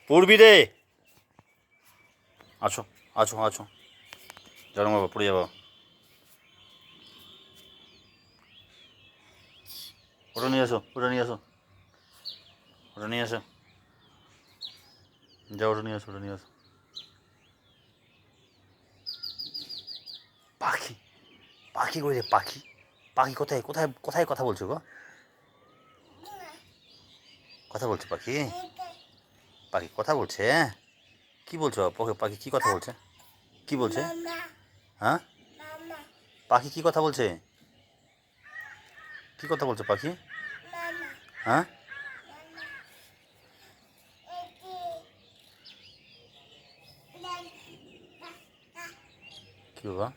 পড়বি রে। আছো আছো আছো, জানো বাবা পড়ে যাবো। ওটা নিয়ে আসো, ওটা নিয়ে আসো, ওটা নিয়ে আসো, যাও ওটা নিয়ে আসো, ওটা নিয়ে আসো। পাখি, পাখি কই রে পাখি? পাখি কোথায় কোথায় কোথায় কথা বলছো গো? কথা বলছে পাখি? পাখি কথা বলছে? কি বলছো পাখি? কি কথা বলছে? কি বলছে? হ্যাঁ, পাখি কি কথা বলছে? কি কথা বলছে পাখি? হ্যাঁ, কি বাবা?